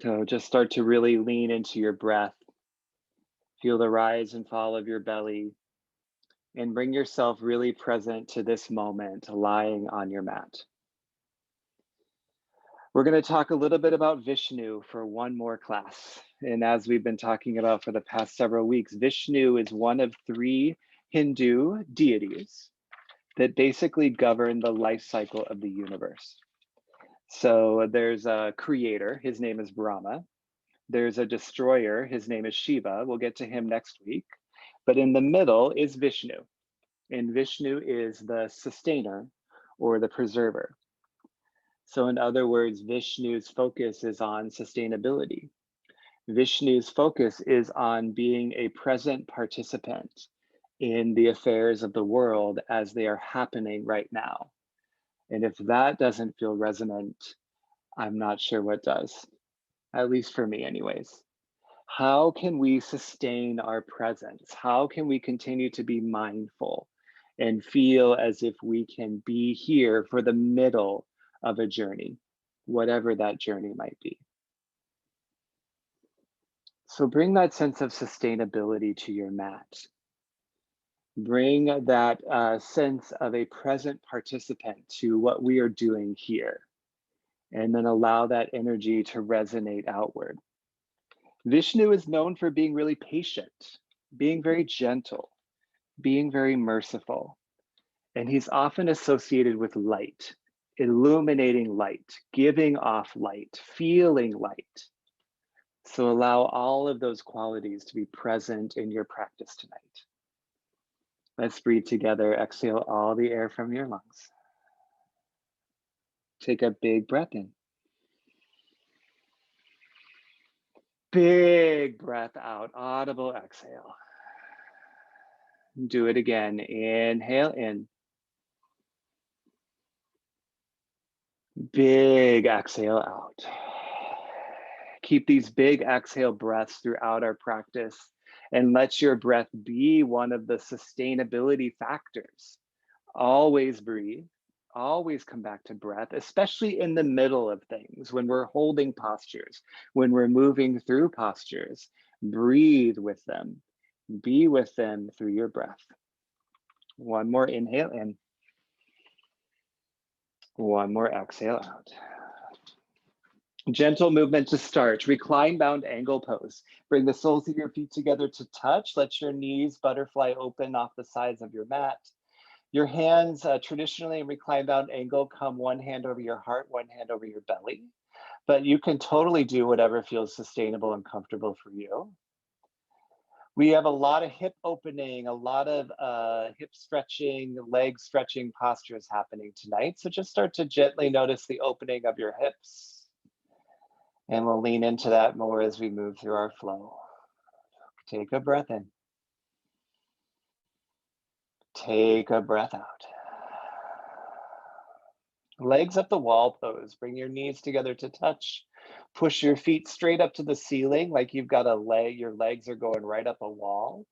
So just start to really lean into your breath. Feel the rise and fall of your belly and bring yourself really present to this moment, lying on your mat. We're going to talk a little bit about Vishnu for one more class. And as we've been talking about for the past several weeks, Vishnu is one of three Hindu deities that basically govern the life cycle of the universe. So there's a creator, his name is Brahma. There's a destroyer, his name is Shiva. We'll get to him next week. But in the middle is Vishnu. And Vishnu is the sustainer or the preserver. So in other words, Vishnu's focus is on sustainability. Vishnu's focus is on being a present participant in the affairs of the world as they are happening right now. And if that doesn't feel resonant, I'm not sure what does, at least for me anyways. How can we sustain our presence? How can we continue to be mindful and feel as if we can be here for the middle of a journey, whatever that journey might be? So bring that sense of sustainability to your mat. Bring that sense of a present participant to what we are doing here, and then allow that energy to resonate outward. Vishnu is known for being really patient, being very gentle, being very merciful, and he's often associated with light, illuminating light, giving off light, feeling light. So allow all of those qualities to be present in your practice tonight. Let's breathe together. Exhale all the air from your lungs. Take a big breath in. Big breath out, audible exhale. Do it again. Inhale in. Big exhale out. Keep these big exhale breaths throughout our practice, and let your breath be one of the sustainability factors. Always breathe, always come back to breath, especially in the middle of things, when we're holding postures, when we're moving through postures. Breathe with them, be with them through your breath. One more inhale in. One more exhale out. Gentle movement to start. Recline bound angle pose. Bring the soles of your feet together to touch. Let your knees butterfly open off the sides of your mat. Your hands, traditionally in recline bound angle, come one hand over your heart, one hand over your belly. But you can totally do whatever feels sustainable and comfortable for you. We have a lot of hip opening, a lot of hip stretching, leg stretching postures happening tonight. So just start to gently notice the opening of your hips. And we'll lean into that more as we move through our flow. Take a breath in. Take a breath out. Legs up the wall pose. Bring your knees together to touch. Push your feet straight up to the ceiling like you've got a leg, your legs are going right up a wall.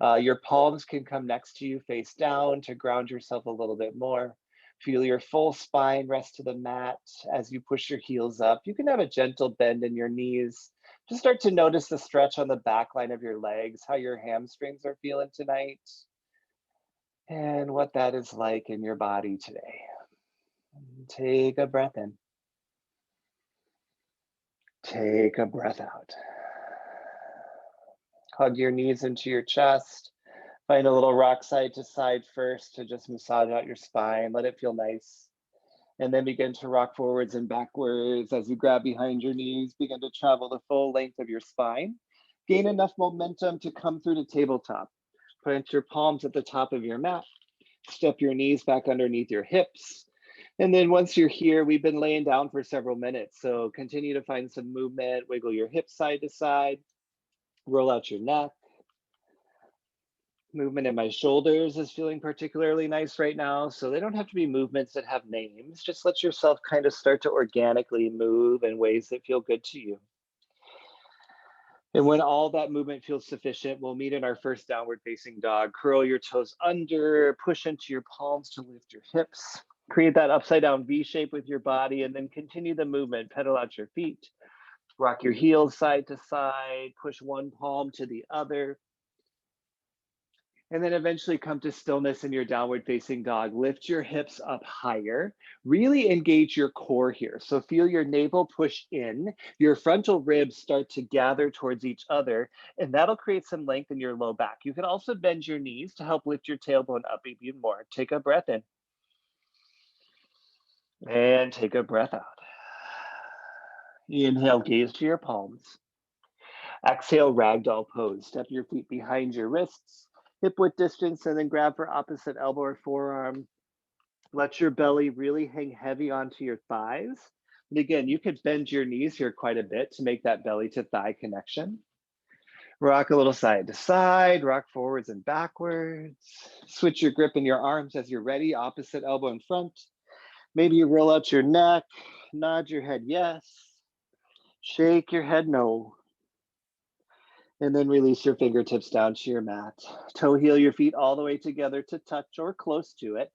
Your palms can come next to you face down to ground yourself a little bit more. Feel your full spine rest to the mat as you push your heels up. You can have a gentle bend in your knees. Just start to notice the stretch on the back line of your legs, how your hamstrings are feeling tonight, and what that is like in your body today. Take a breath in. Take a breath out. Hug your knees into your chest. Find a little rock side to side first to just massage out your spine. Let it feel nice. And then begin to rock forwards and backwards as you grab behind your knees. Begin to travel the full length of your spine. Gain enough momentum to come through to tabletop. Plant your palms at the top of your mat. Step your knees back underneath your hips. And then once you're here, we've been laying down for several minutes. So continue to find some movement. Wiggle your hips side to side. Roll out your neck. Movement in my shoulders is feeling particularly nice right now. So they don't have to be movements that have names. Just let yourself kind of start to organically move in ways that feel good to you. And when all that movement feels sufficient, we'll meet in our first downward facing dog. Curl your toes under, push into your palms to lift your hips. Create that upside down V shape with your body, and then continue the movement. Pedal out your feet. Rock your heels side to side, push one palm to the other. And then eventually come to stillness in your downward facing dog. Lift your hips up higher. Really engage your core here. So feel your navel push in, your frontal ribs start to gather towards each other, and that'll create some length in your low back. You can also bend your knees to help lift your tailbone up even more. Take a breath in. And take a breath out. Inhale, gaze to your palms. Exhale, ragdoll pose. Step your feet behind your wrists, hip width distance, and then grab for opposite elbow or forearm. Let your belly really hang heavy onto your thighs. And again, you could bend your knees here quite a bit to make that belly to thigh connection. Rock a little side to side, rock forwards and backwards. Switch your grip in your arms as you're ready, opposite elbow in front. Maybe you roll out your neck, nod your head yes, shake your head no. And then release your fingertips down to your mat. Toe heel your feet all the way together to touch or close to it.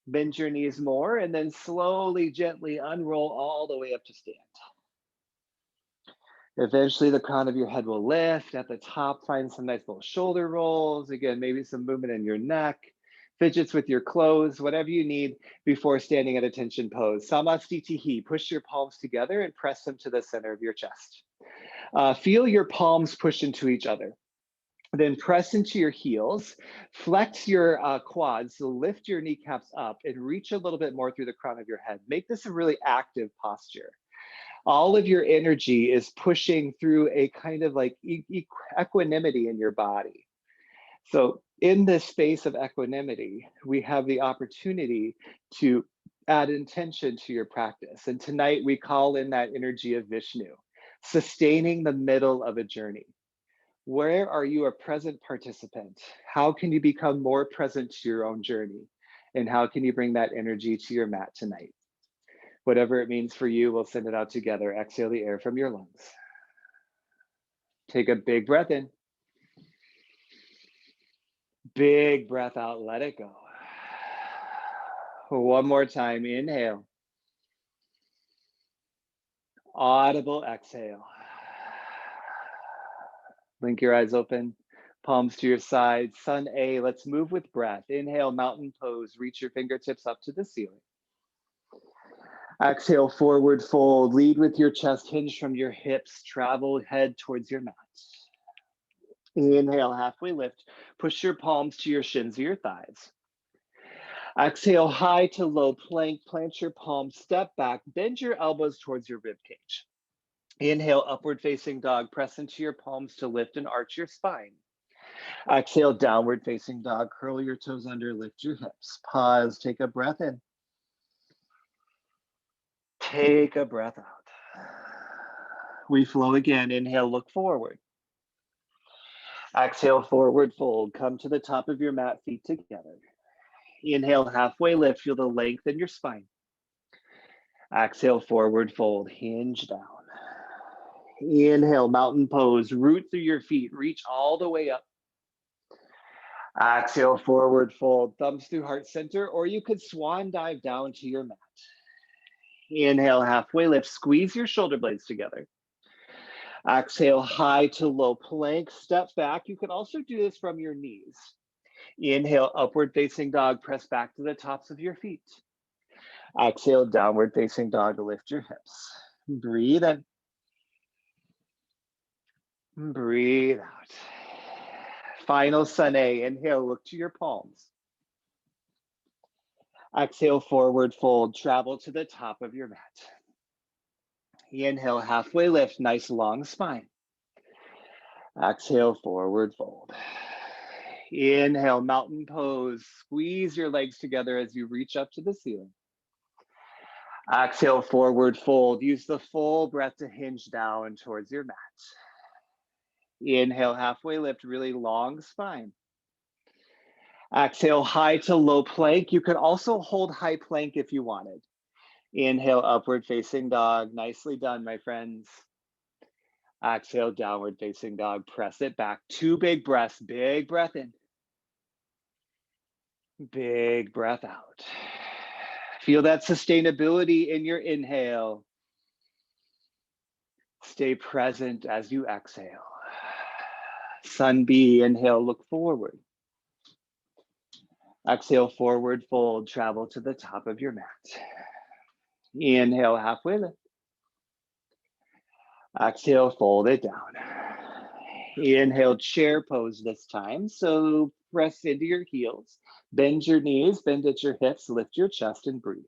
Bend your knees more and then slowly, gently unroll all the way up to stand. Eventually the crown of your head will lift. At the top, find some nice little shoulder rolls. Again, maybe some movement in your neck, fidgets with your clothes, whatever you need before standing at attention pose. Samastitihi, push your palms together and press them to the center of your chest. Feel your palms push into each other. Then press into your heels, flex your quads, so lift your kneecaps up and reach a little bit more through the crown of your head. Make this a really active posture. All of your energy is pushing through a kind of like equanimity in your body. So in this space of equanimity, we have the opportunity to add intention to your practice. And tonight we call in that energy of Vishnu, sustaining the middle of a journey. Where are you a present participant? How can you become more present to your own journey? And how can you bring that energy to your mat tonight? Whatever it means for you, we'll send it out together. Exhale the air from your lungs. Take a big breath in. Big breath out, let it go. One more time, inhale. Audible exhale. Blink your eyes open, palms to your sides. Sun A, let's move with breath. Inhale, mountain pose. Reach your fingertips up to the ceiling. Exhale, forward fold. Lead with your chest hinge from your hips. Travel head towards your mat. Inhale, halfway lift. Push your palms to your shins or your thighs. Exhale, high to low plank. Plant your palms, step back. Bend your elbows towards your rib cage. Inhale, upward facing dog. Press into your palms to lift and arch your spine. Exhale, downward facing dog. Curl your toes under, lift your hips. Pause, take a breath in. Take a breath out. We flow again. Inhale, look forward. Exhale, forward fold. Come to the top of your mat, feet together. Inhale, halfway lift. Feel the length in your spine. Exhale, forward fold. Hinge down. Inhale, mountain pose. Root through your feet. Reach all the way up. Exhale, forward fold. Thumbs through heart center, or you could swan dive down to your mat. Inhale, halfway lift. Squeeze your shoulder blades together. Exhale, high to low plank. Step back. You can also do this from your knees. Inhale, upward facing dog. Press back to the tops of your feet. Exhale, downward facing dog to lift your hips. Breathe in. Breathe out. Final sun A. Inhale, look to your palms. Exhale, forward fold. Travel to the top of your mat. Inhale, halfway lift. Nice long spine. Exhale, forward fold. Inhale, mountain pose. Squeeze your legs together as you reach up to the ceiling. Exhale, forward fold. Use the full breath to hinge down towards your mat. Inhale, halfway lift, really long spine. Exhale, high to low plank. You could also hold high plank if you wanted. Inhale, upward facing dog. Nicely done, my friends. Exhale, downward facing dog. Press it back. 2 big breaths. Big breath in. Big breath out. Feel that sustainability in your inhale. Stay present as you exhale. Sun B, inhale, look forward. Exhale, forward fold, travel to the top of your mat. Inhale, halfway lift. Exhale, fold it down. Inhale, chair pose this time. So press into your heels, bend your knees, bend at your hips, lift your chest and breathe.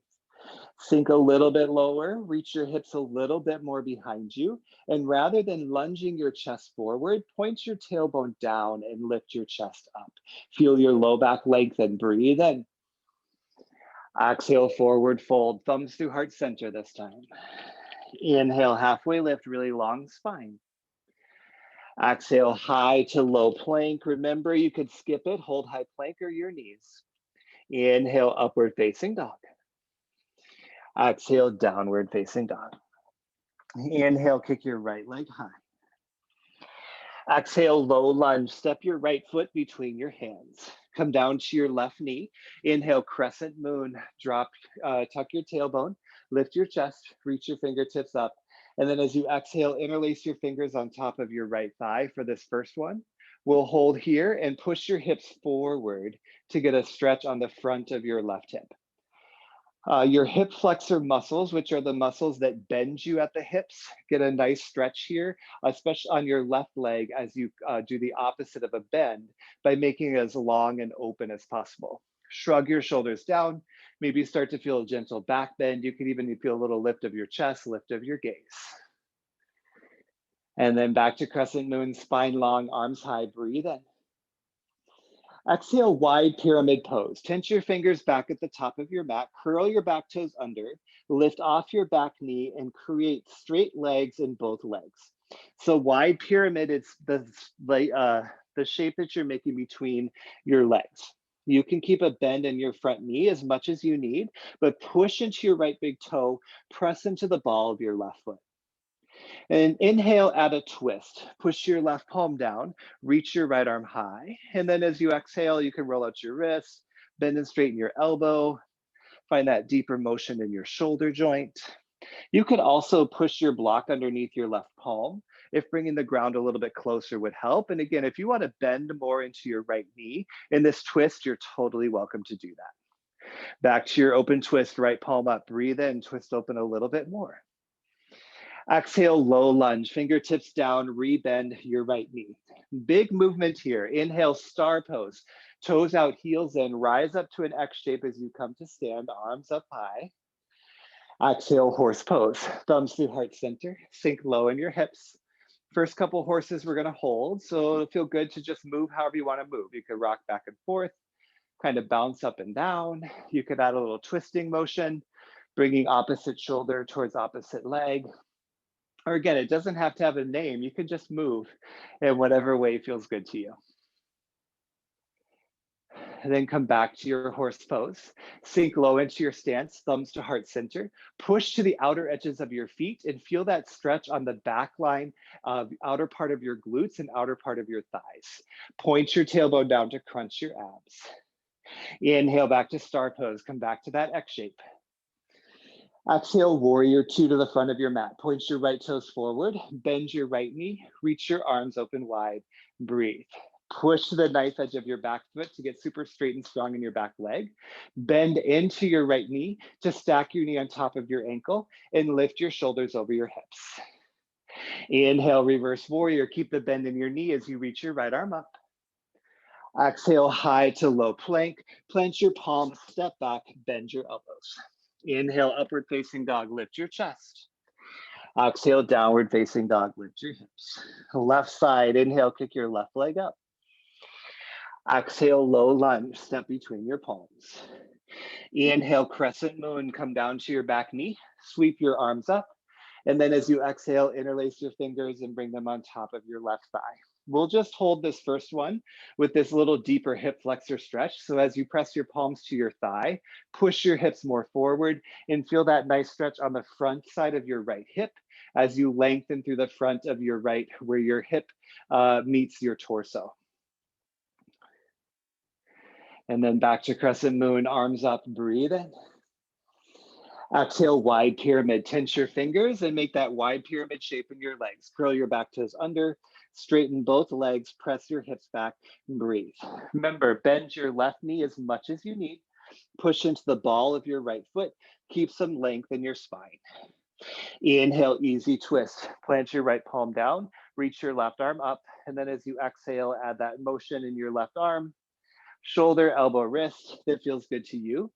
Sink a little bit lower, reach your hips a little bit more behind you. And rather than lunging your chest forward, point your tailbone down and lift your chest up. Feel your low back lengthen, breathe in. Exhale, forward fold, thumbs through heart center this time. Inhale, halfway lift, really long spine. Exhale, high to low plank. Remember, you could skip it, hold high plank or your knees. Inhale, upward facing dog. Exhale, downward facing dog. Inhale, kick your right leg high. Exhale, low lunge. Step your right foot between your hands. Come down to your left knee. Inhale, crescent moon. Drop, tuck your tailbone. Lift your chest. Reach your fingertips up. And then as you exhale, interlace your fingers on top of your right thigh for this first one. We'll hold here and push your hips forward to get a stretch on the front of your left hip. Your hip flexor muscles, which are the muscles that bend you at the hips, get a nice stretch here, especially on your left leg as you do the opposite of a bend by making it as long and open as possible. Shrug your shoulders down, maybe start to feel a gentle back bend. You can even feel a little lift of your chest, lift of your gaze. And then back to crescent moon, spine long, arms high, breathe in. Exhale, wide pyramid pose. Tense your fingers back at the top of your mat, curl your back toes under, lift off your back knee and create straight legs in both legs. So wide pyramid, it's the shape that you're making between your legs. You can keep a bend in your front knee as much as you need, but push into your right big toe, press into the ball of your left foot. And inhale, add a twist. Push your left palm down, reach your right arm high. And then as you exhale, you can roll out your wrist, bend and straighten your elbow, find that deeper motion in your shoulder joint. You could also push your block underneath your left palm if bringing the ground a little bit closer would help. And again, if you want to bend more into your right knee in this twist, you're totally welcome to do that. Back to your open twist, right palm up, breathe in, twist open a little bit more. Exhale, low lunge, fingertips down, rebend your right knee. Big movement here. Inhale, star pose. Toes out, heels in, rise up to an X shape as you come to stand, arms up high. Exhale, horse pose. Thumbs through heart center, sink low in your hips. First couple horses we're gonna hold, so it'll feel good to just move however you wanna move. You could rock back and forth, kind of bounce up and down. You could add a little twisting motion, bringing opposite shoulder towards opposite leg. Or again, it doesn't have to have a name. You can just move in whatever way feels good to you. And then come back to your horse pose. Sink low into your stance, thumbs to heart center. Push to the outer edges of your feet and feel that stretch on the back line of the outer part of your glutes and outer part of your thighs. Point your tailbone down to crunch your abs. Inhale back to star pose. Come back to that X shape. Exhale, warrior two to the front of your mat. Point your right toes forward, bend your right knee, reach your arms open wide, breathe. Push to the knife edge of your back foot to get super straight and strong in your back leg. Bend into your right knee to stack your knee on top of your ankle and lift your shoulders over your hips. Inhale, reverse warrior. Keep the bend in your knee as you reach your right arm up. Exhale, high to low plank. Plant your palms, step back, bend your elbows. Inhale, upward facing dog, lift your chest. Exhale, downward facing dog, lift your hips. Left side, inhale, kick your left leg up. Exhale, low lunge, step between your palms. Inhale, crescent moon, come down to your back knee, sweep your arms up. And then as you exhale, interlace your fingers and bring them on top of your left thigh. We'll just hold this first one with this little deeper hip flexor stretch. So as you press your palms to your thigh, push your hips more forward and feel that nice stretch on the front side of your right hip as you lengthen through the front of your right where your hip meets your torso. And then back to crescent moon, arms up, breathe in. Exhale, wide pyramid. Tense your fingers and make that wide pyramid shape in your legs. Curl your back toes under, straighten both legs, press your hips back, and breathe. Remember, bend your left knee as much as you need. Push into the ball of your right foot. Keep some length in your spine. Inhale, easy twist. Plant your right palm down, reach your left arm up, and then as you exhale, add that motion in your left arm. Shoulder, elbow, wrist, that feels good to you.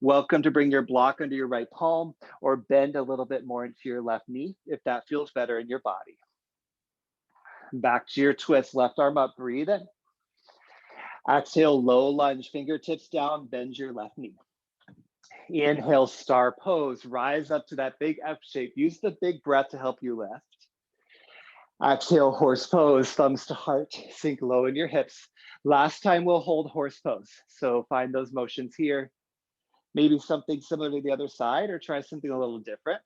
Welcome to bring your block under your right palm or bend a little bit more into your left knee if that feels better in your body. Back to your twist, left arm up, breathe in. Exhale, low lunge, fingertips down, bend your left knee. Inhale, star pose, rise up to that big F shape. Use the big breath to help you lift. Exhale, horse pose, thumbs to heart, sink low in your hips. Last time we'll hold horse pose. So find those motions here. Maybe something similar to the other side or try something a little different.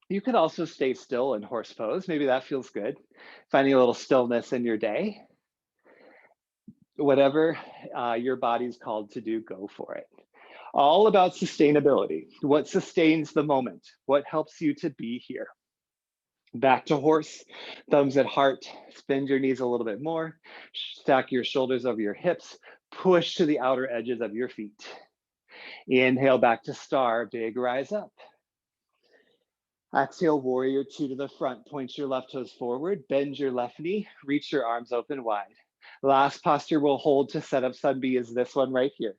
You could also stay still in horse pose. Maybe that feels good. Finding a little stillness in your day. Whatever your body's called to do, go for it. All about sustainability. What sustains the moment? What helps you to be here? Back to horse, thumbs at heart, bend your knees a little bit more, stack your shoulders over your hips, push to the outer edges of your feet. Inhale, back to star, big rise up. Exhale, warrior two to the front, point your left toes forward, bend your left knee, reach your arms open wide. Last posture we'll hold to set up sun B is this one right here.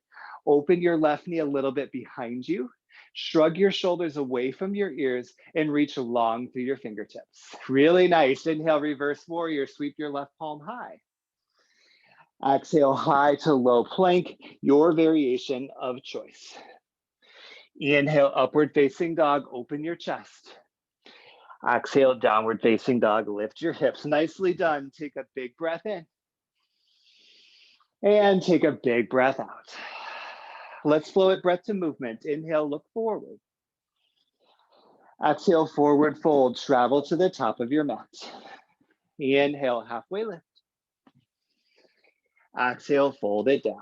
Open your left knee a little bit behind you, shrug your shoulders away from your ears and reach long through your fingertips. Really nice. Inhale, reverse warrior, sweep your left palm high. Exhale, high to low plank, your variation of choice. Inhale, upward facing dog, open your chest. Exhale, downward facing dog, lift your hips. Nicely done. Take a big breath in. And take a big breath out. Let's flow it breath to movement. Inhale, look forward. Exhale, forward fold, travel to the top of your mat. Inhale, halfway lift. Exhale, fold it down.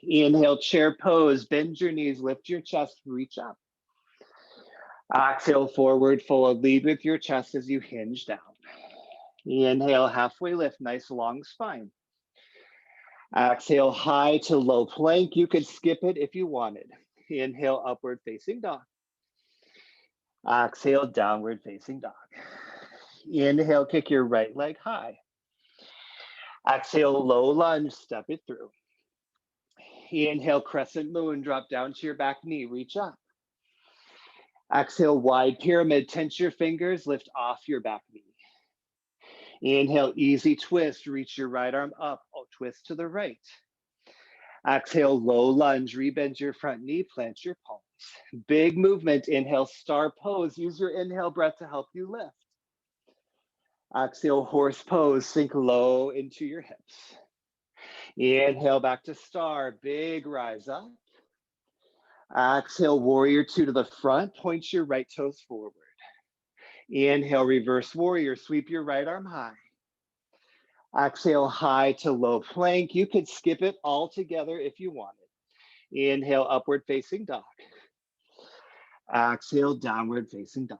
Inhale, chair pose, bend your knees, lift your chest, reach up. Exhale, forward fold, lead with your chest as you hinge down. Inhale, halfway lift, nice long spine. Exhale, high to low plank. You could skip it if you wanted. Inhale, upward facing dog. Exhale, downward facing dog. Inhale, kick your right leg high. Exhale, low lunge, step it through. Inhale, crescent moon, drop down to your back knee, reach up. Exhale, wide pyramid, tense your fingers, lift off your back knee. Inhale, easy twist, reach your right arm up, twist to the right. Exhale, low lunge, rebend your front knee, plant your palms. Big movement, inhale, star pose. Use your inhale breath to help you lift. Exhale, horse pose, sink low into your hips. Inhale, back to star, big rise up. Exhale, warrior two to the front, point your right toes forward. Inhale, reverse warrior, sweep your right arm high. Exhale, high to low plank. You could skip it all together if you wanted. Inhale, upward facing dog. Exhale, downward facing dog.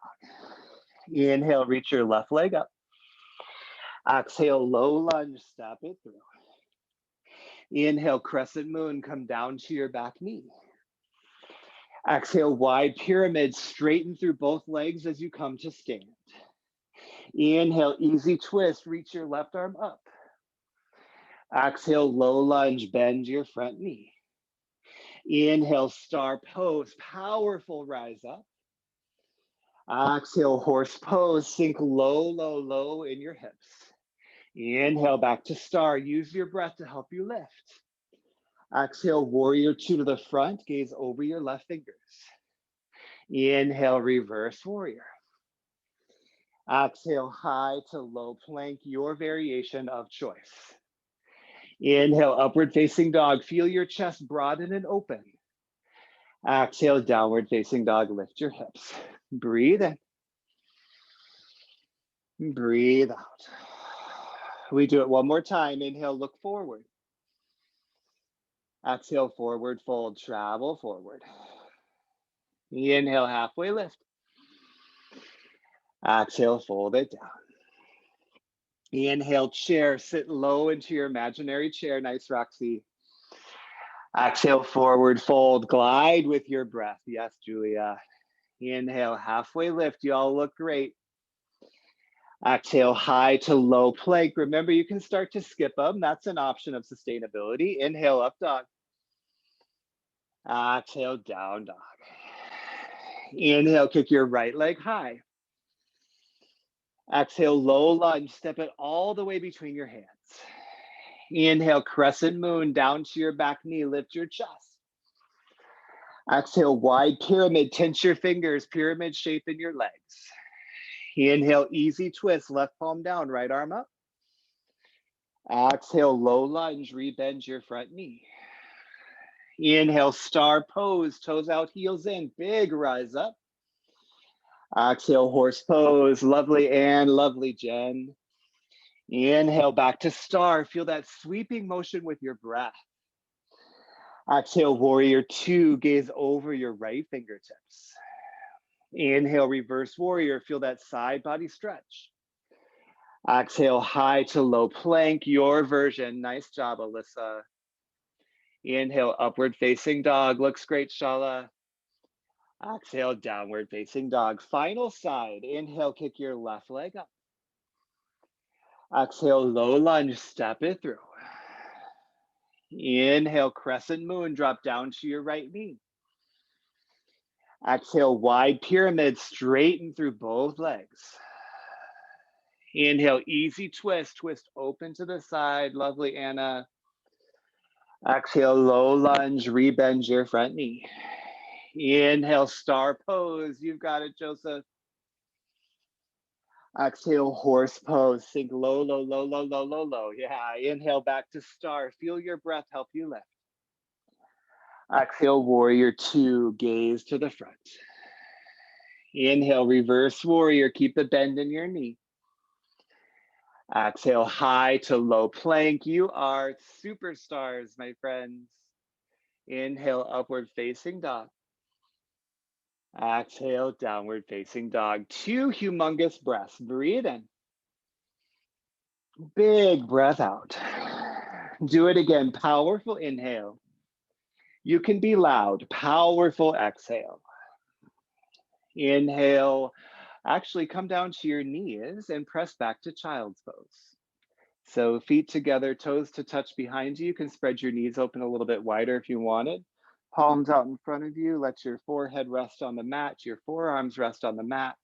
Inhale, reach your left leg up. Exhale, low lunge, step it through. Inhale, crescent moon, come down to your back knee. Exhale, wide pyramid, straighten through both legs as you come to stand. Inhale, easy twist, reach your left arm up. Exhale, low lunge, bend your front knee. Inhale, star pose, powerful rise up. Exhale, horse pose, sink low, low, low in your hips. Inhale, back to star. Use your breath to help you lift. Exhale, warrior two to the front, gaze over your left fingers. Inhale, reverse warrior. Exhale, high to low plank, your variation of choice. Inhale, upward facing dog. Feel your chest broaden and open. Exhale, downward facing dog. Lift your hips. Breathe in. Breathe out. We do it one more time. Inhale, look forward. Exhale, forward fold. Travel forward. Inhale, halfway lift. Exhale, fold it down. Inhale, chair, sit low into your imaginary chair. Nice, Roxy. Exhale, forward fold, glide with your breath. Yes, Julia. Inhale, halfway lift. You all look great. Exhale, high to low plank. Remember, you can start to skip them. That's an option of sustainability. Inhale, up dog. Exhale, down dog. Inhale, kick your right leg high. Exhale, low lunge. Step it all the way between your hands. Inhale, crescent moon down to your back knee. Lift your chest. Exhale, wide pyramid. Tense your fingers. Pyramid shape in your legs. Inhale, easy twist. Left palm down, right arm up. Exhale, low lunge. Rebend your front knee. Inhale, star pose. Toes out, heels in. Big rise up. Exhale, horse pose. Lovely Anne, lovely Jen. Inhale, back to star. Feel that sweeping motion with your breath. Exhale, warrior two. Gaze over your right fingertips. Inhale, reverse warrior. Feel that side body stretch. Exhale, high to low plank, your version. Nice job, Alyssa. Inhale, upward facing dog. Looks great, Shala. Exhale, downward facing dog. Final side. Inhale, kick your left leg up. Exhale, low lunge, step it through. Inhale, crescent moon, drop down to your right knee. Exhale, wide pyramid, straighten through both legs. Inhale, easy twist, twist open to the side. Lovely, Anna. Exhale, low lunge, rebend your front knee. Inhale, star pose. You've got it, Joseph. Exhale, horse pose. Sink low, low, low, low, low, low, low. Yeah, inhale back to star. Feel your breath help you lift. Exhale, warrior two, gaze to the front. Inhale, reverse warrior. Keep the bend in your knee. Exhale, high to low plank. You are superstars, my friends. Inhale, upward facing dog. Exhale, downward facing dog. Two humongous breaths. Breathe in. Big breath out. Do it again. Powerful inhale. You can be loud. Powerful exhale. Inhale. Actually, come down to your knees and press back to child's pose. So feet together, toes to touch behind you. You can spread your knees open a little bit wider if you wanted. Palms out in front of you. Let your forehead rest on the mat. Your forearms rest on the mat.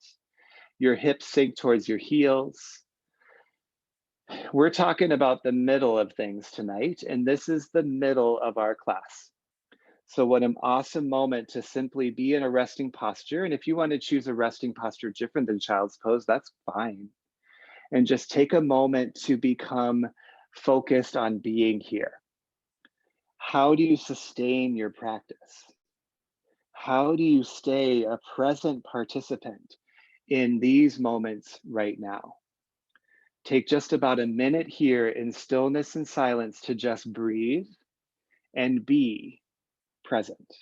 Your hips sink towards your heels. We're talking about the middle of things tonight, and this is the middle of our class. So what an awesome moment to simply be in a resting posture. And if you want to choose a resting posture different than child's pose, that's fine. And just take a moment to become focused on being here. How do you sustain your practice? How do you stay a present participant in these moments right now? Take just about a minute here in stillness and silence to just breathe and be present.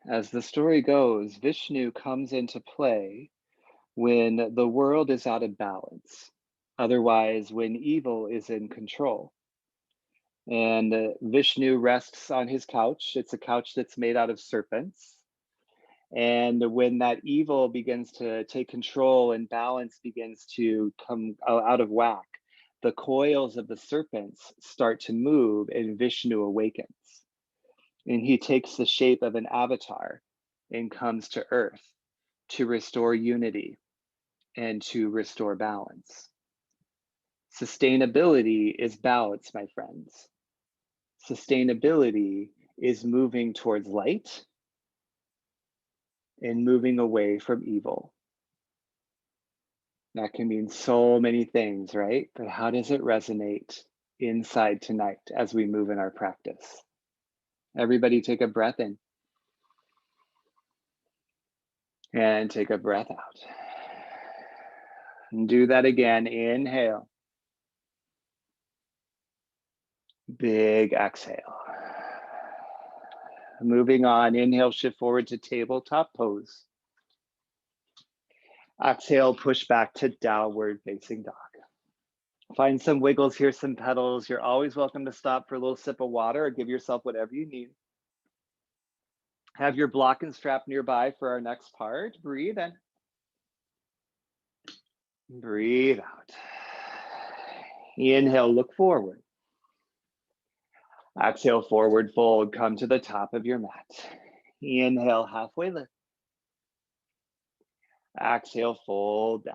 As the story goes, Vishnu comes into play when the world is out of balance. Otherwise, when evil is in control. And Vishnu rests on his couch. It's a couch that's made out of serpents. And when that evil begins to take control and balance begins to come out of whack, the coils of the serpents start to move and Vishnu awakens. And he takes the shape of an avatar and comes to earth to restore unity and to restore balance. Sustainability is balance, my friends. Sustainability is moving towards light and moving away from evil. That can mean so many things, right? But how does it resonate inside tonight as we move in our practice? Everybody take a breath in and take a breath out. And do that again. Inhale. Big exhale. Moving on, inhale, shift forward to tabletop pose. Exhale, push back to downward facing dog. Find some wiggles here, some pedals. You're always welcome to stop for a little sip of water or give yourself whatever you need. Have your block and strap nearby for our next part. Breathe in. Breathe out. Inhale, look forward. Exhale, forward fold. Come to the top of your mat. Inhale, halfway lift. Exhale, fold down.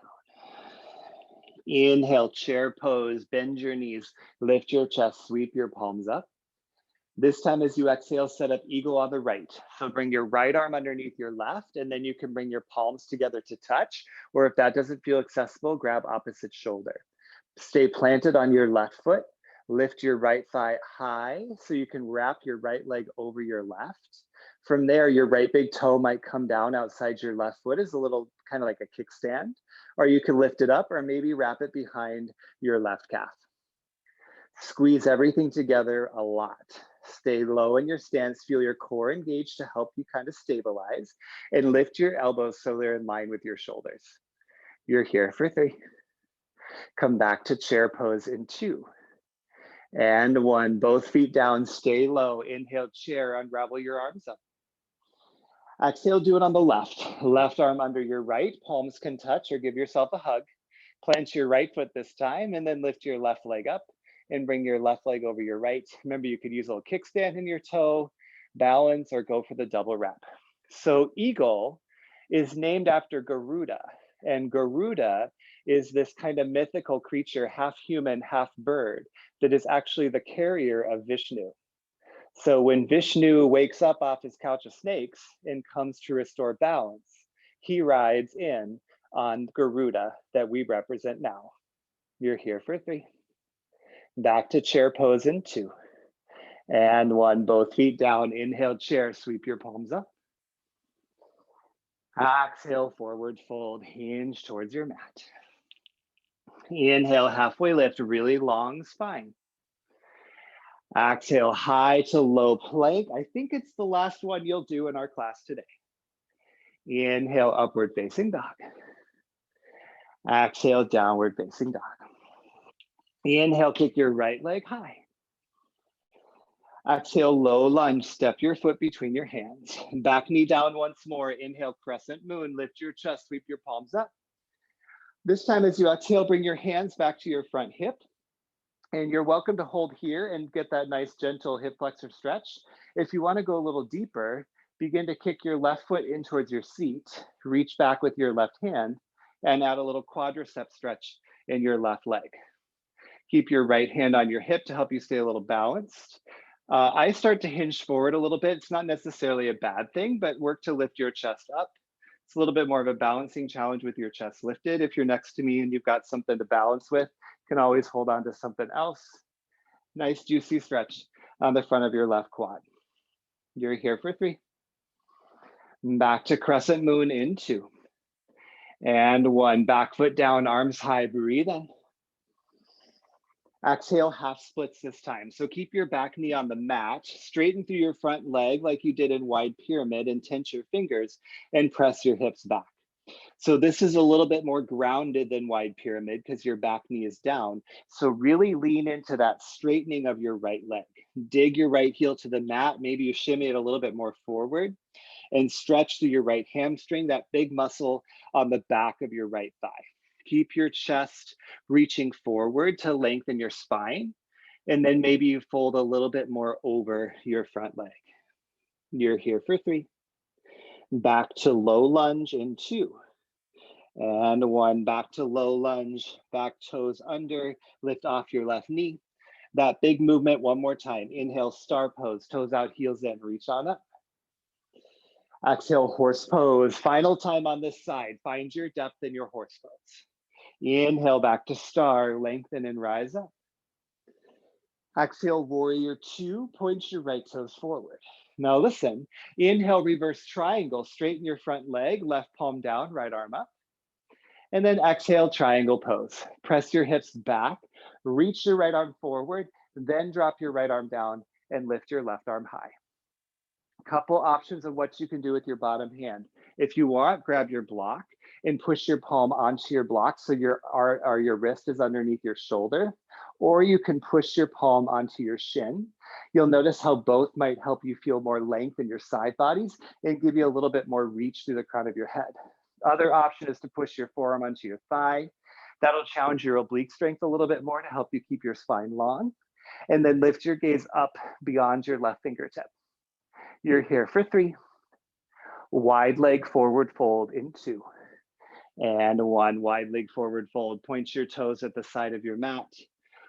Inhale, chair pose. Bend your knees. Lift your chest. Sweep your palms up. This time as you exhale, set up eagle on the right. So bring your right arm underneath your left, and then you can bring your palms together to touch, or if that doesn't feel accessible, grab opposite shoulder. Stay planted on your left foot. Lift your right thigh high so you can wrap your right leg over your left. From there, your right big toe might come down outside your left foot as a little kind of like a kickstand, or you can lift it up or maybe wrap it behind your left calf. Squeeze everything together a lot. Stay low in your stance, feel your core engaged to help you kind of stabilize, and lift your elbows so they're in line with your shoulders. You're here for 3. Come back to chair pose in 2. And 1, both feet down, stay low. Inhale, chair, unravel your arms up. Exhale, do it on the left. Left arm under your right, palms can touch or give yourself a hug. Plant your right foot this time and then lift your left leg up and bring your left leg over your right. Remember, you could use a little kickstand in your toe, balance, or go for the double wrap. So eagle is named after Garuda, and Garuda is this kind of mythical creature, half human, half bird, that is actually the carrier of Vishnu. So when Vishnu wakes up off his couch of snakes and comes to restore balance, he rides in on Garuda that we represent now. You're here for 3. Back to chair pose in 2. And 1, both feet down. Inhale, chair, sweep your palms up. Exhale, forward fold, hinge towards your mat. Inhale, halfway lift, really long spine. Exhale, high to low plank. I think it's the last one you'll do in our class today. Inhale, upward facing dog. Exhale, downward facing dog. Inhale, kick your right leg high. Exhale, low lunge, step your foot between your hands. Back knee down once more. Inhale, crescent moon, lift your chest, sweep your palms up. This time as you exhale, bring your hands back to your front hip. And you're welcome to hold here and get that nice gentle hip flexor stretch. If you want to go a little deeper, begin to kick your left foot in towards your seat, reach back with your left hand, and add a little quadricep stretch in your left leg. Keep your right hand on your hip to help you stay a little balanced. I start to hinge forward a little bit. It's not necessarily a bad thing, but work to lift your chest up. It's a little bit more of a balancing challenge with your chest lifted. If you're next to me and you've got something to balance with, you can always hold on to something else. Nice juicy stretch on the front of your left quad. You're here for 3. Back to crescent moon in 2. And 1, back foot down, arms high, breathe in. Exhale, half splits this time. So keep your back knee on the mat, straighten through your front leg like you did in wide pyramid, and tense your fingers and press your hips back. So this is a little bit more grounded than wide pyramid because your back knee is down. So really lean into that straightening of your right leg. Dig your right heel to the mat. Maybe you shimmy it a little bit more forward and stretch through your right hamstring, that big muscle on the back of your right thigh. Keep your chest reaching forward to lengthen your spine. And then maybe you fold a little bit more over your front leg. You're here for 3. Back to low lunge in 2. And 1, back to low lunge, back toes under, lift off your left knee. That big movement one more time. Inhale, star pose, toes out, heels in, reach on up. Exhale, horse pose. Final time on this side. Find your depth in your horse pose. Inhale, back to star, lengthen and rise up. Exhale, warrior 2, point your right toes forward. Now listen, inhale, reverse triangle, straighten your front leg, left palm down, right arm up. And then exhale, triangle pose. Press your hips back, reach your right arm forward, then drop your right arm down and lift your left arm high. Couple options of what you can do with your bottom hand. If you want, grab your block and push your palm onto your block so your wrist is underneath your shoulder, or you can push your palm onto your shin. You'll notice how both might help you feel more length in your side bodies and give you a little bit more reach through the crown of your head. Other option is to push your forearm onto your thigh. That'll challenge your oblique strength a little bit more to help you keep your spine long. And then lift your gaze up beyond your left fingertip. You're here for 3. Wide leg forward fold in 2. And 1, wide leg forward fold. Point your toes at the side of your mat.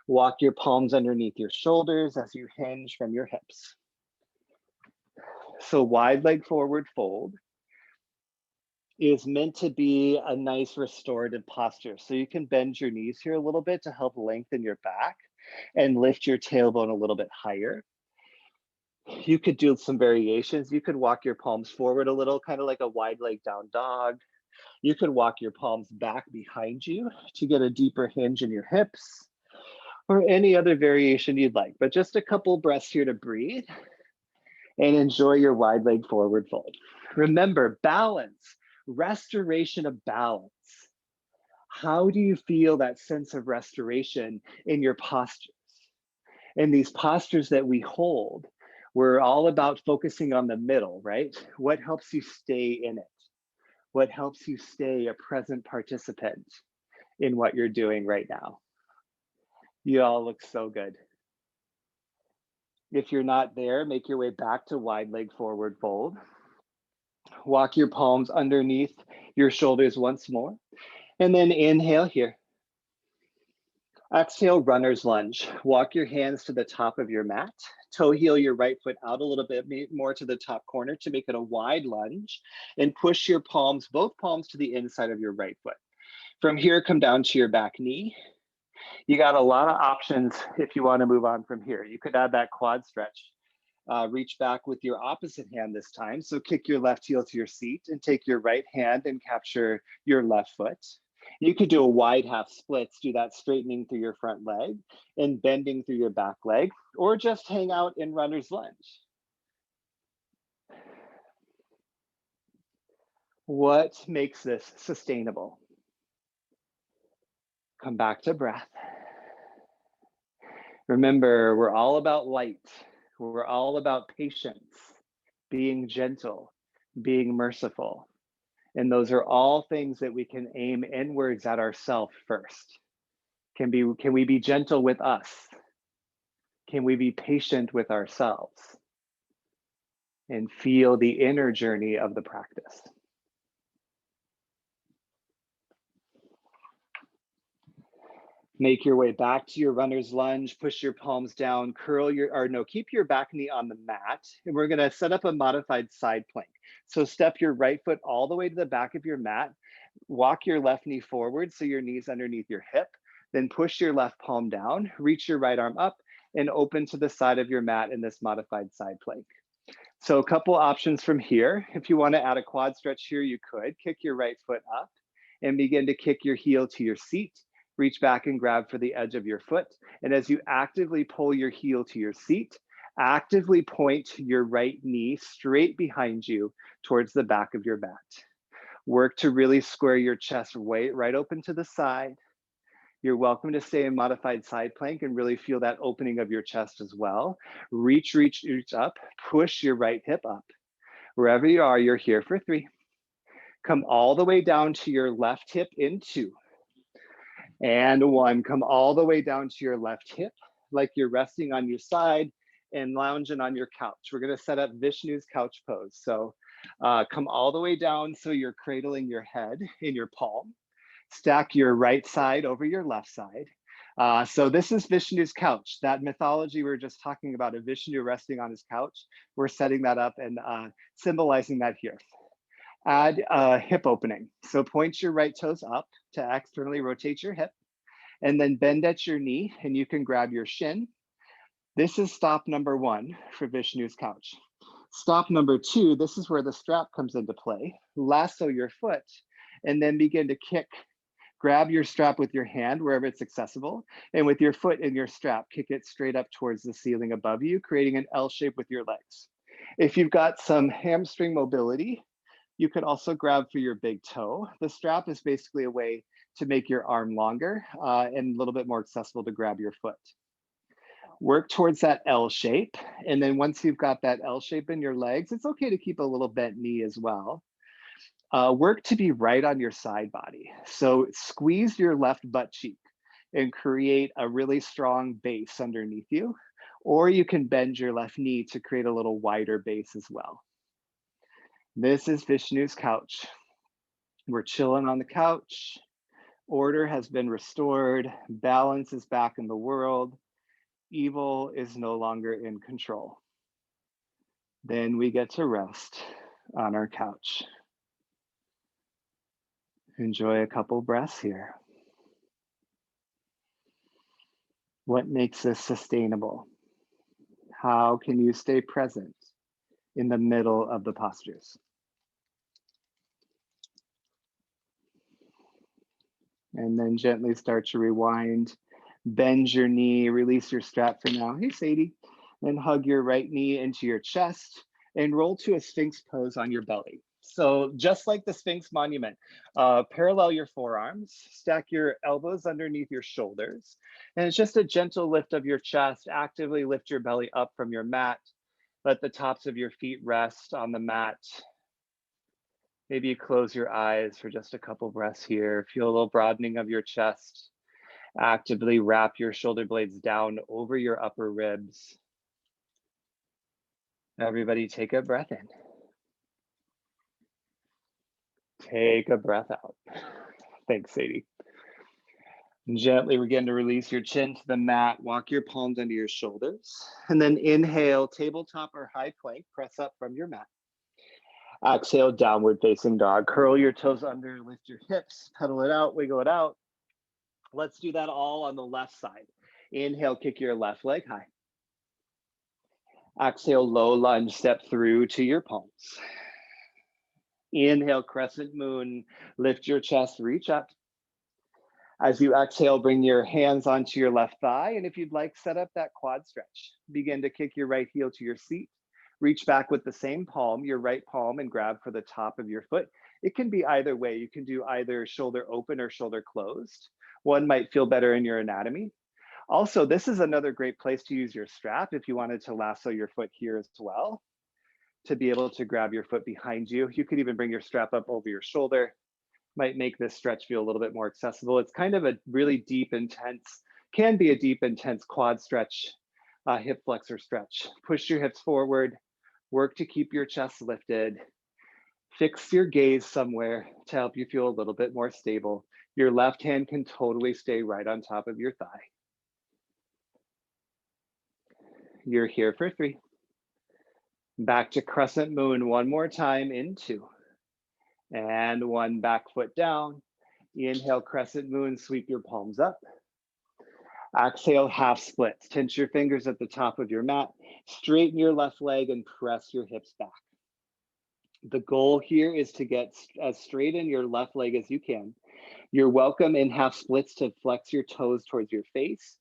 Walk your palms underneath your shoulders as you hinge from your hips. So wide leg forward fold is meant to be a nice restorative posture. So you can bend your knees here a little bit to help lengthen your back and lift your tailbone a little bit higher. You could do some variations. You could walk your palms forward a little, kind of like a wide leg down dog. You could walk your palms back behind you to get a deeper hinge in your hips, or any other variation you'd like. But just a couple breaths here to breathe and enjoy your wide leg forward fold. Remember, balance, restoration of balance. How do you feel that sense of restoration in your postures? In these postures that we hold, we're all about focusing on the middle, right? What helps you stay in it? What helps you stay a present participant in what you're doing right now? You all look so good. If you're not there, make your way back to wide leg forward fold. Walk your palms underneath your shoulders once more. And then inhale here. Exhale, runner's lunge. Walk your hands to the top of your mat. Toe heel your right foot out a little bit more to the top corner to make it a wide lunge. And push your palms, both palms, to the inside of your right foot. From here, come down to your back knee. You got a lot of options if you want to move on from here. You could add that quad stretch. Reach back with your opposite hand this time. So kick your left heel to your seat and take your right hand and capture your left foot. You could do a wide half splits, do that straightening through your front leg and bending through your back leg, or just hang out in runner's lunge. What makes this sustainable? Come back to breath. Remember, we're all about light. We're all about patience, being gentle, being merciful. And those are all things that we can aim inwards at ourselves first. Can we be gentle with us? Can we be patient with ourselves? And feel the inner journey of the practice. Make your way back to your runner's lunge, push your palms down, keep your back knee on the mat. And we're gonna set up a modified side plank. So step your right foot all the way to the back of your mat, walk your left knee forward so your knee's underneath your hip, then push your left palm down, reach your right arm up and open to the side of your mat in this modified side plank. So a couple options from here. If you wanna add a quad stretch here, you could kick your right foot up and begin to kick your heel to your seat. Reach back and grab for the edge of your foot. And as you actively pull your heel to your seat, actively point your right knee straight behind you towards the back of your mat. Work to really square your chest right open to the side. You're welcome to stay in modified side plank and really feel that opening of your chest as well. Reach up, push your right hip up. Wherever you are, you're here for 3. Come all the way down to your left hip in 2. And 1, come all the way down to your left hip, like you're resting on your side and lounging on your couch. We're gonna set up Vishnu's couch pose. So come all the way down so you're cradling your head in your palm. Stack your right side over your left side. So this is Vishnu's couch. That mythology we were just talking about, of Vishnu resting on his couch. We're setting that up and symbolizing that here. Add a hip opening. So point your right toes up to externally rotate your hip, and then bend at your knee, and you can grab your shin. This is stop number 1 for Vishnu's couch. Stop number 2, this is where the strap comes into play. Lasso your foot, and then begin to kick. Grab your strap with your hand wherever it's accessible, and with your foot in your strap, kick it straight up towards the ceiling above you, creating an L shape with your legs. If you've got some hamstring mobility, you could also grab for your big toe. The strap is basically a way to make your arm longer and a little bit more accessible to grab your foot. Work towards that L shape. And then once you've got that L shape in your legs, it's okay to keep a little bent knee as well. Work to be right on your side body. So squeeze your left butt cheek and create a really strong base underneath you. Or you can bend your left knee to create a little wider base as well. This is Vishnu's couch. We're chilling on the couch. Order has been restored. Balance is back in the world. Evil is no longer in control. Then we get to rest on our couch. Enjoy a couple breaths here. What makes this sustainable? How can you stay present in the middle of the postures? And then gently start to rewind. Bend your knee, release your strap for now. Hey, Sadie. Then hug your right knee into your chest and roll to a Sphinx pose on your belly. So just like the Sphinx monument, parallel your forearms, stack your elbows underneath your shoulders. And it's just a gentle lift of your chest. Actively lift your belly up from your mat. Let the tops of your feet rest on the mat. Maybe you close your eyes for just a couple breaths here. Feel a little broadening of your chest. Actively wrap your shoulder blades down over your upper ribs. Everybody take a breath in. Take a breath out. Thanks, Sadie. And gently begin to release your chin to the mat. Walk your palms under your shoulders. And then inhale, tabletop or high plank. Press up from your mat. Exhale, downward facing dog. Curl your toes under, lift your hips, pedal it out, wiggle it out. Let's do that all on the left side. Inhale, kick your left leg high. Exhale, low lunge, step through to your palms. Inhale, crescent moon, lift your chest, reach up. As you exhale, bring your hands onto your left thigh. And if you'd like, set up that quad stretch. Begin to kick your right heel to your seat. Reach back with the same palm, your right palm, and grab for the top of your foot. It can be either way. You can do either shoulder open or shoulder closed. One might feel better in your anatomy. Also, this is another great place to use your strap if you wanted to lasso your foot here as well, to be able to grab your foot behind you. You could even bring your strap up over your shoulder. Might make this stretch feel a little bit more accessible. It's kind of a really deep, intense, can be a deep, intense quad stretch, hip flexor stretch. Push your hips forward, work to keep your chest lifted. Fix your gaze somewhere to help you feel a little bit more stable. Your left hand can totally stay right on top of your thigh. You're here for 3. Back to crescent moon one more time in 2. And 1 back foot down. Inhale, crescent moon, sweep your palms up. Exhale, half splits. Tense your fingers at the top of your mat. Straighten your left leg and press your hips back. The goal here is to get as straight in your left leg as you can. You're welcome in half splits to flex your toes towards your face.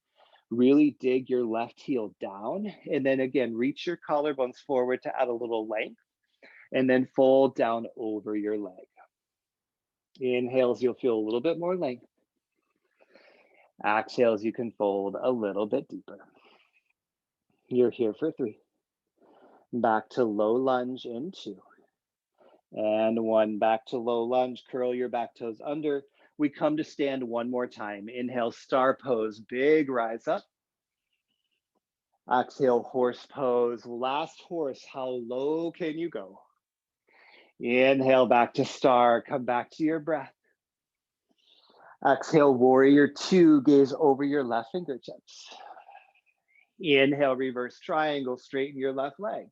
Really dig your left heel down. And then again, reach your collarbones forward to add a little length. And then fold down over your leg. Inhales, you'll feel a little bit more length. Exhales, you can fold a little bit deeper. You're here for 3. Back to low lunge in 2. And 1 back to low lunge, curl your back toes under. We come to stand one more time. Inhale, star pose, big rise up. Exhale, horse pose. Last horse, how low can you go? Inhale, back to star. Come back to your breath. Exhale, warrior two, gaze over your left fingertips. Inhale, reverse triangle, straighten your left leg.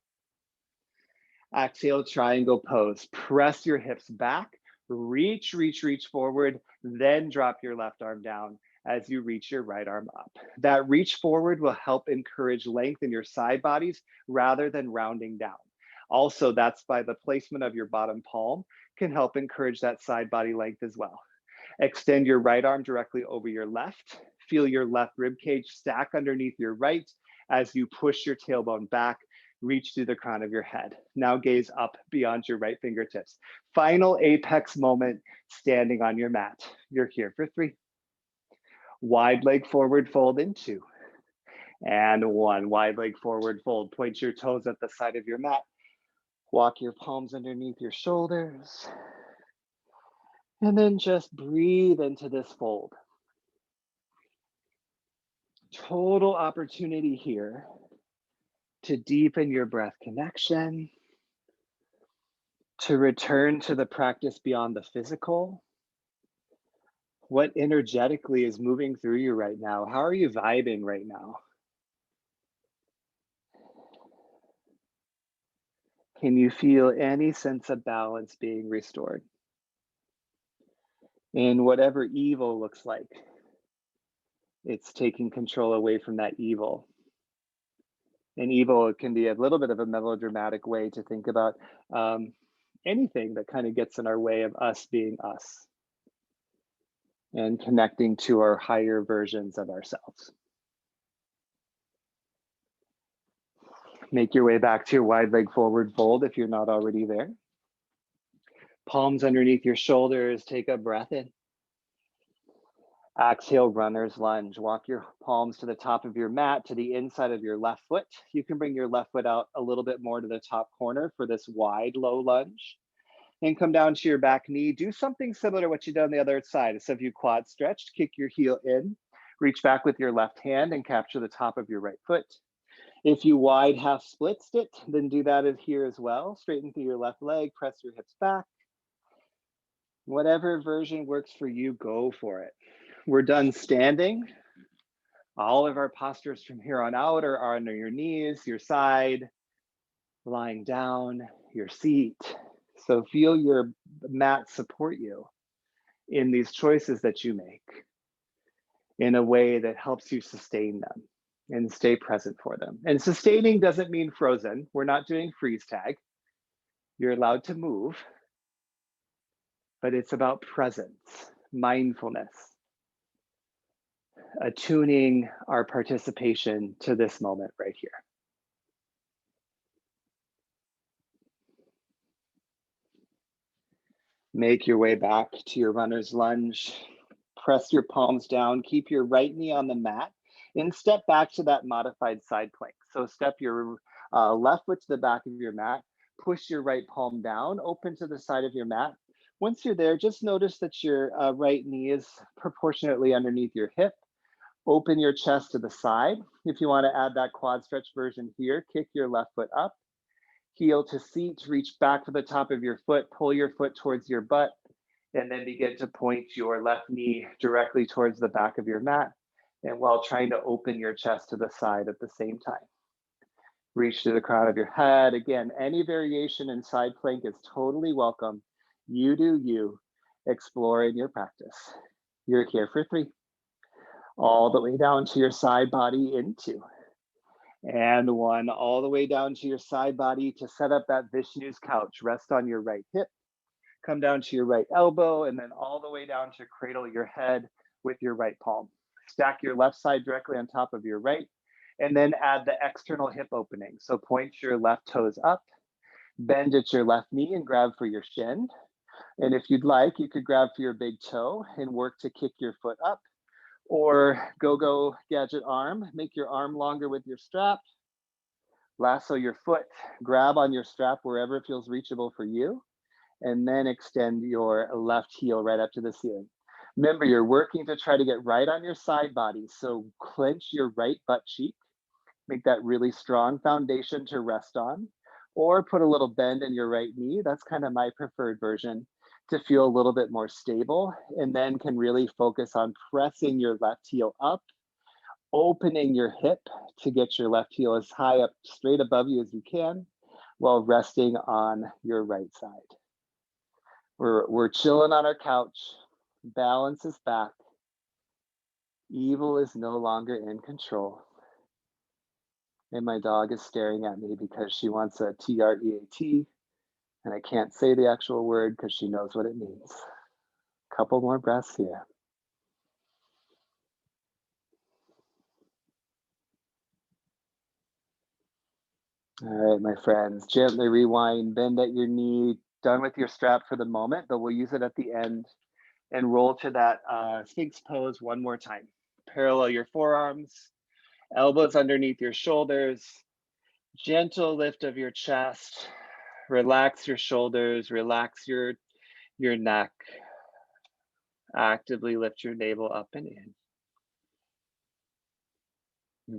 Exhale, triangle pose. Press your hips back, reach forward, then drop your left arm down as you reach your right arm up. That reach forward will help encourage length in your side bodies rather than rounding down. Also, that's by the placement of your bottom palm can help encourage that side body length as well. Extend your right arm directly over your left. Feel your left rib cage stack underneath your right as you push your tailbone back, reach through the crown of your head. Now gaze up beyond your right fingertips. Final apex moment, standing on your mat. You're here for 3. Wide leg forward fold in 2. And 1, wide leg forward fold. Point your toes at the side of your mat. Walk your palms underneath your shoulders. And then just breathe into this fold. Total opportunity here to deepen your breath connection, to return to the practice beyond the physical. What energetically is moving through you right now? How are you vibing right now? Can you feel any sense of balance being restored? And whatever evil looks like, it's taking control away from that evil. And evil can be a little bit of a melodramatic way to think about anything that kind of gets in our way of us being us and connecting to our higher versions of ourselves. Make your way back to your wide leg forward fold if you're not already there. Palms underneath your shoulders, take a breath in. Exhale, runner's lunge. Walk your palms to the top of your mat, to the inside of your left foot. You can bring your left foot out a little bit more to the top corner for this wide, low lunge. And come down to your back knee. Do something similar to what you did on the other side. So if you quad stretched, kick your heel in, reach back with your left hand and capture the top of your right foot. If you wide half splitsed it, then do that here as well. Straighten through your left leg, press your hips back. Whatever version works for you, go for it. We're done standing. All of our postures from here on out are under your knees, your side, lying down, your seat. So feel your mat support you in these choices that you make in a way that helps you sustain them and stay present for them. And sustaining doesn't mean frozen. We're not doing freeze tag. You're allowed to move, but it's about presence, mindfulness, attuning our participation to this moment right here. Make your way back to your runner's lunge. Press your palms down, keep your right knee on the mat, and step back to that modified side plank. So step your left foot to the back of your mat, push your right palm down, open to the side of your mat. Once you're there, just notice that your right knee is proportionately underneath your hip. Open your chest to the side. If you want to add that quad stretch version here, kick your left foot up. Heel to seat, reach back to the top of your foot, pull your foot towards your butt, and then begin to point your left knee directly towards the back of your mat, and while trying to open your chest to the side at the same time. Reach to the crown of your head. Again, any variation in side plank is totally welcome. You do you. Explore in your practice. You're here for 3. All the way down to your side body in 2. And 1, all the way down to your side body to set up that Vishnu's couch. Rest on your right hip, come down to your right elbow, and then all the way down to cradle your head with your right palm. Stack your left side directly on top of your right, and then add the external hip opening. So point your left toes up, bend at your left knee and grab for your shin. And if you'd like, you could grab for your big toe and work to kick your foot up. Or go gadget arm, make your arm longer with your strap, lasso your foot, grab on your strap wherever it feels reachable for you, and then extend your left heel right up to the ceiling. Remember, you're working to try to get right on your side body, so clench your right butt cheek, Make that really strong foundation to rest on, or put a little bend in your right knee. That's kind of my preferred version to feel a little bit more stable, and then can really focus on pressing your left heel up, opening your hip to get your left heel as high up straight above you as you can while resting on your right side. We're chilling on our couch, balance is back, evil is no longer in control. And my dog is staring at me because she wants a TREAT, and I can't say the actual word because she knows what it means. Couple more breaths here. All right, my friends, gently rewind, bend at your knee, done with your strap for the moment, but we'll use it at the end, and roll to that Sphinx pose one more time. Parallel your forearms, elbows underneath your shoulders, gentle lift of your chest, relax your shoulders, relax your neck, actively lift your navel up and in.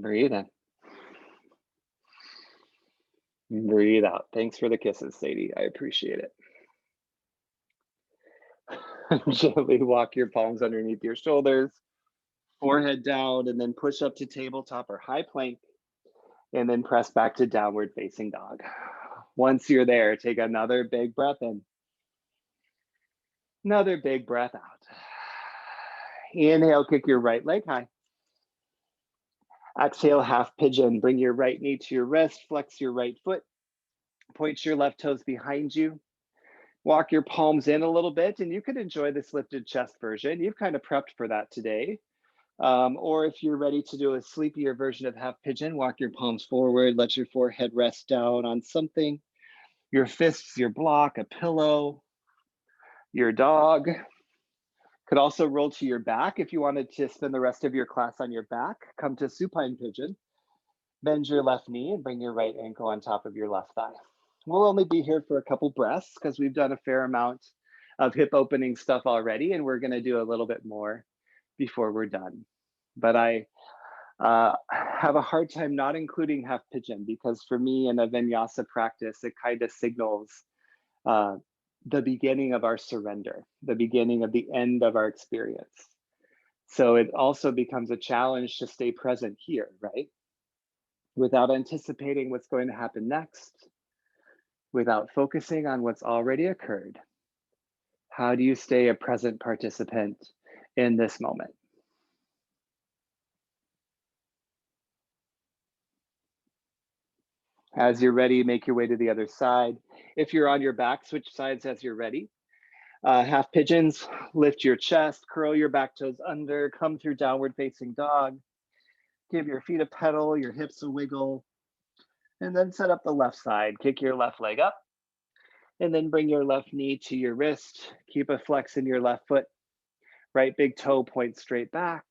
Breathe in. Breathe out. Thanks for the kisses, Sadie. I appreciate it. Gently walk your palms underneath your shoulders, forehead down, and then push up to tabletop or high plank, and then press back to downward facing dog. Once you're there, take another big breath in. Another big breath out. Inhale, kick your right leg high. Exhale, half pigeon. Bring your right knee to your wrist, flex your right foot, point your left toes behind you. Walk your palms in a little bit, and you could enjoy this lifted chest version. You've kind of prepped for that today. Or if you're ready to do a sleepier version of half pigeon, walk your palms forward, let your forehead rest down on something. Your fists, your block, a pillow, your dog. Could also roll to your back if you wanted to spend the rest of your class on your back. Come to supine pigeon. Bend your left knee and bring your right ankle on top of your left thigh. We'll only be here for a couple breaths because we've done a fair amount of hip opening stuff already, and we're going to do a little bit more before we're done. But I have a hard time not including half pigeon because for me in a vinyasa practice, it kind of signals the beginning of our surrender, the beginning of the end of our experience. So it also becomes a challenge to stay present here, right? Without anticipating what's going to happen next, without focusing on what's already occurred. How do you stay a present participant in this moment? As you're ready, make your way to the other side. If you're on your back, switch sides as you're ready. Half pigeons, lift your chest, curl your back toes under, come through downward facing dog. Give your feet a pedal, your hips a wiggle, and then set up the left side. Kick your left leg up, and then bring your left knee to your wrist. Keep a flex in your left foot. Right big toe points straight back.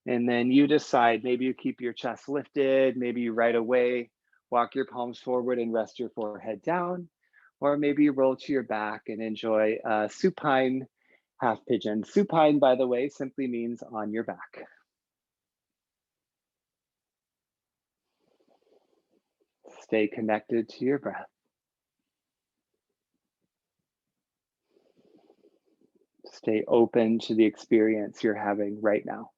And then you decide, maybe you keep your chest lifted, maybe you right away walk your palms forward and rest your forehead down, or maybe you roll to your back and enjoy supine half pigeon. Supine, by the way, simply means on your back. Stay connected to your breath. Stay open to the experience you're having right now.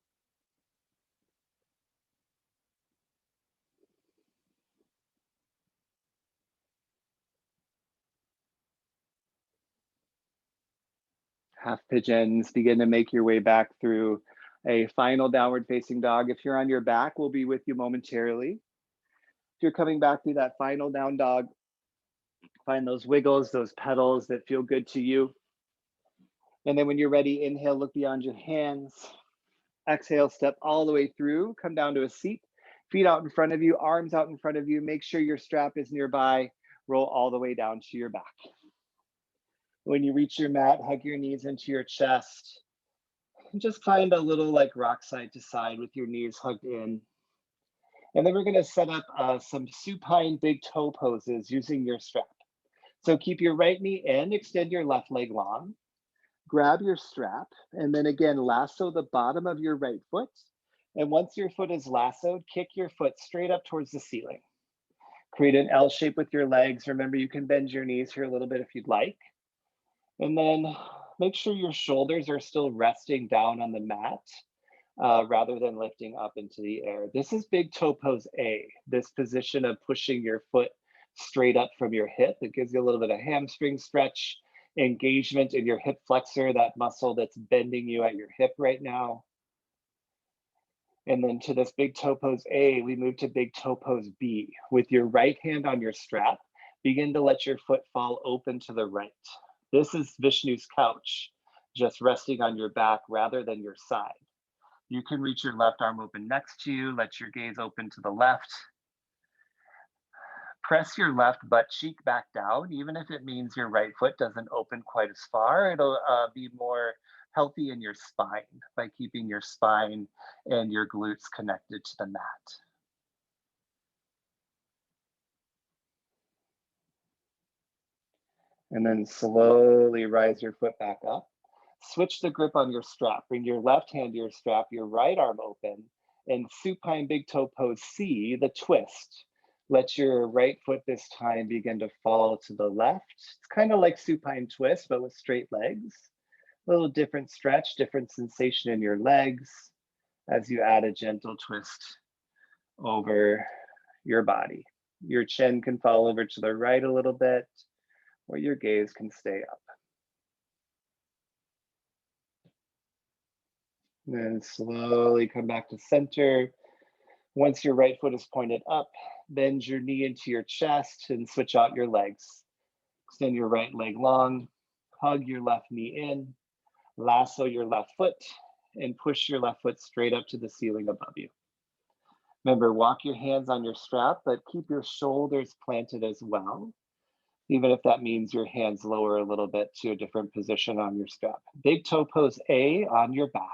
Half pigeons, begin to make your way back through a final downward facing dog. If you're on your back, we'll be with you momentarily. If you're coming back through that final down dog, find those wiggles, those pedals that feel good to you. And then when you're ready, inhale, look beyond your hands. Exhale, step all the way through, come down to a seat, feet out in front of you, arms out in front of you. Make sure your strap is nearby. Roll all the way down to your back. When you reach your mat, hug your knees into your chest. And just find a little like rock side to side with your knees hugged in. And then we're going to set up some supine big toe poses using your strap. So keep your right knee in, extend your left leg long, grab your strap, and then again, lasso the bottom of your right foot, And once your foot is lassoed, kick your foot straight up towards the ceiling. Create an L shape with your legs. Remember, you can bend your knees here a little bit if you'd like. And then make sure your shoulders are still resting down on the mat rather than lifting up into the air. This is big toe pose A, this position of pushing your foot straight up from your hip. It gives you a little bit of hamstring stretch, engagement in your hip flexor, that muscle that's bending you at your hip right now. And then to this big toe pose A, we move to big toe pose B. With your right hand on your strap, begin to let your foot fall open to the right. This is Vishnu's couch, just resting on your back rather than your side. You can reach your left arm open next to you, let your gaze open to the left. Press your left butt cheek back down, even if it means your right foot doesn't open quite as far. It'll be more healthy in your spine by keeping your spine and your glutes connected to the mat. And then slowly rise your foot back up. Switch the grip on your strap. Bring your left hand to your strap, your right arm open, and supine big toe pose C, the twist. Let your right foot this time begin to fall to the left. It's kind of like supine twist, but with straight legs. A little different stretch, different sensation in your legs as you add a gentle twist over your body. Your chin can fall over to the right a little bit, or your gaze can stay up. And then slowly come back to center. Once your right foot is pointed up, bend your knee into your chest and switch out your legs. Extend your right leg long, hug your left knee in, lasso your left foot, and push your left foot straight up to the ceiling above you. Remember, walk your hands on your strap, but keep your shoulders planted as well, even if that means your hands lower a little bit to a different position on your strap. Big toe pose A on your back.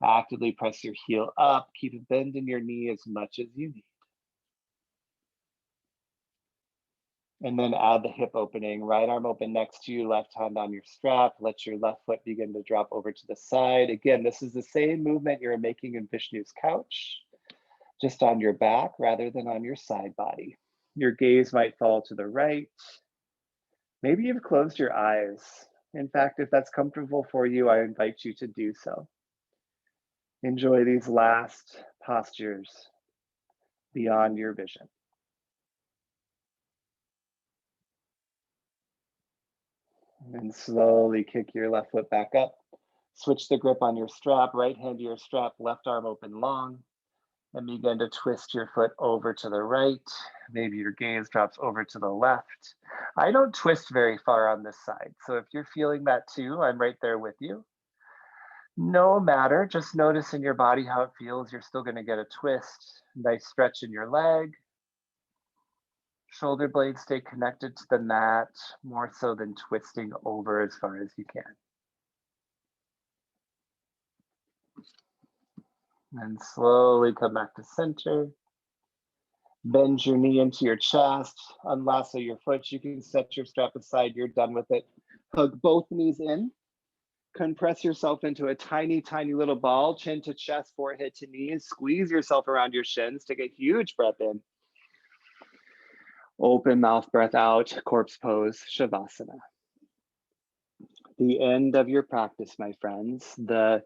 Actively press your heel up, keep a bend in your knee as much as you need. And then add the hip opening, right arm open next to you, left hand on your strap. Let your left foot begin to drop over to the side. Again, this is the same movement you're making in Vishnu's couch, just on your back rather than on your side body. Your gaze might fall to the right. Maybe you've closed your eyes. In fact, if that's comfortable for you, I invite you to do so. Enjoy these last postures beyond your vision. And slowly kick your left foot back up. Switch the grip on your strap, right hand to your strap, left arm open long. And begin to twist your foot over to the right. Maybe your gaze drops over to the left. I don't twist very far on this side. So if you're feeling that too, I'm right there with you. No matter, just notice in your body how it feels. You're still going to get a twist, nice stretch in your leg. Shoulder blades stay connected to the mat, more so than twisting over as far as you can. And slowly come back to center. Bend your knee into your chest, unlasso your foot. You can set your strap aside, you're done with it. Hug both knees in. Compress yourself into a tiny, tiny little ball, chin to chest, forehead to knees. Squeeze yourself around your shins. Take a huge breath in. Open mouth breath out, corpse pose, Shavasana. The end of your practice, my friends, the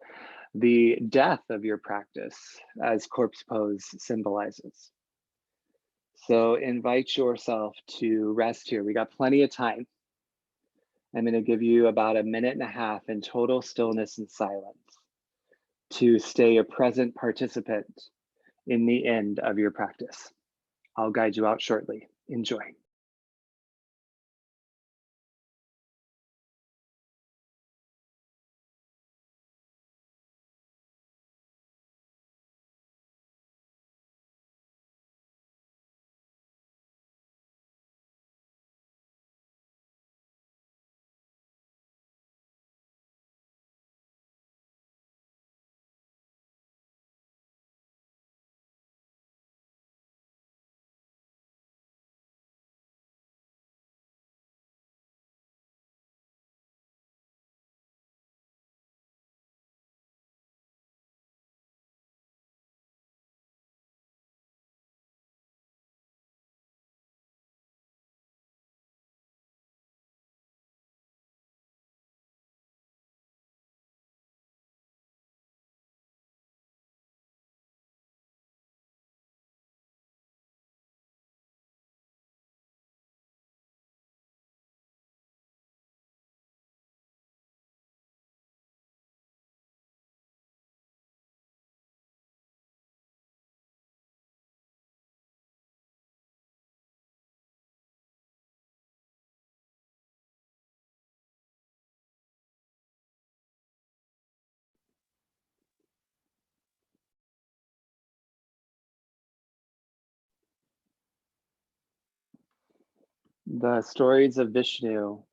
death of your practice, as corpse pose symbolizes. So invite yourself to rest here. We got plenty of time. I'm going to give you about 1.5 minutes in total stillness and silence to stay a present participant in the end of your practice. I'll guide you out shortly. Enjoy. The stories of Vishnu,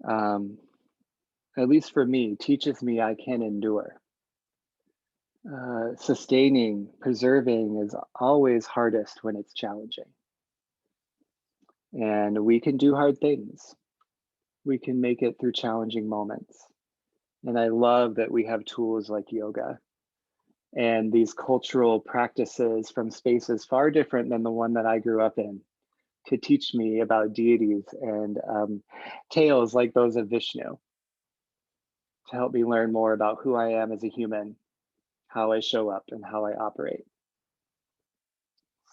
um, at least for me, teaches me I can endure. Sustaining, preserving is always hardest when it's challenging. And we can do hard things. We can make it through challenging moments. And I love that we have tools like yoga and these cultural practices from spaces far different than the one that I grew up in to teach me about deities and tales like those of Vishnu to help me learn more about who I am as a human, how I show up, and how I operate.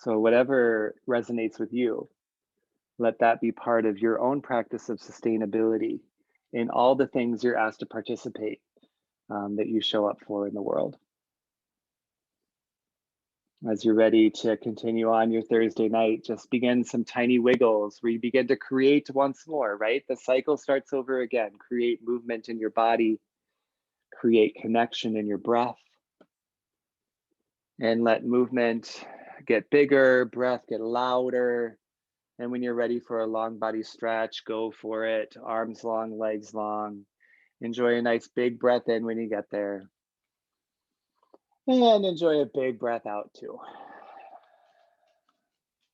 So, whatever resonates with you, let that be part of your own practice of sustainability in all the things you're asked to participate that you show up for in the world. As you're ready to continue on your Thursday night, just begin some tiny wiggles where you begin to create once more, right? The cycle starts over again. Create movement in your body, create connection in your breath, and let movement get bigger, breath get louder. And when you're ready for a long body stretch, go for it. Arms long, legs long. Enjoy a nice big breath in when you get there. And enjoy a big breath out too.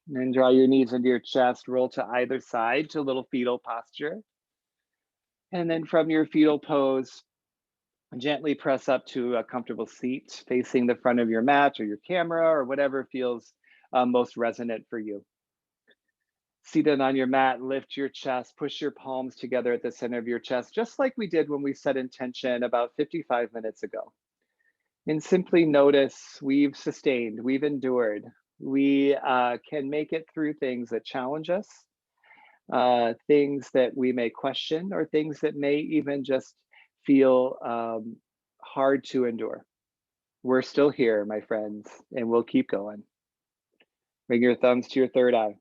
And draw your knees into your chest, roll to either side to a little fetal posture. And then from your fetal pose, gently press up to a comfortable seat facing the front of your mat or your camera or whatever feels most resonant for you. Seated on your mat, lift your chest, push your palms together at the center of your chest, just like we did when we set intention about 55 minutes ago. And simply notice we've sustained, we've endured. We can make it through things that challenge us, things that we may question, or things that may even just feel hard to endure. We're still here, my friends, and we'll keep going. Bring your thumbs to your third eye.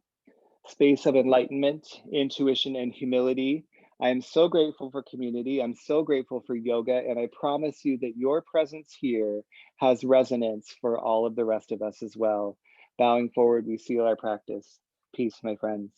Space of enlightenment, intuition, and humility. I am so grateful for community. I'm so grateful for yoga. And I promise you that your presence here has resonance for all of the rest of us as well. Bowing forward, we seal our practice. Peace, my friends.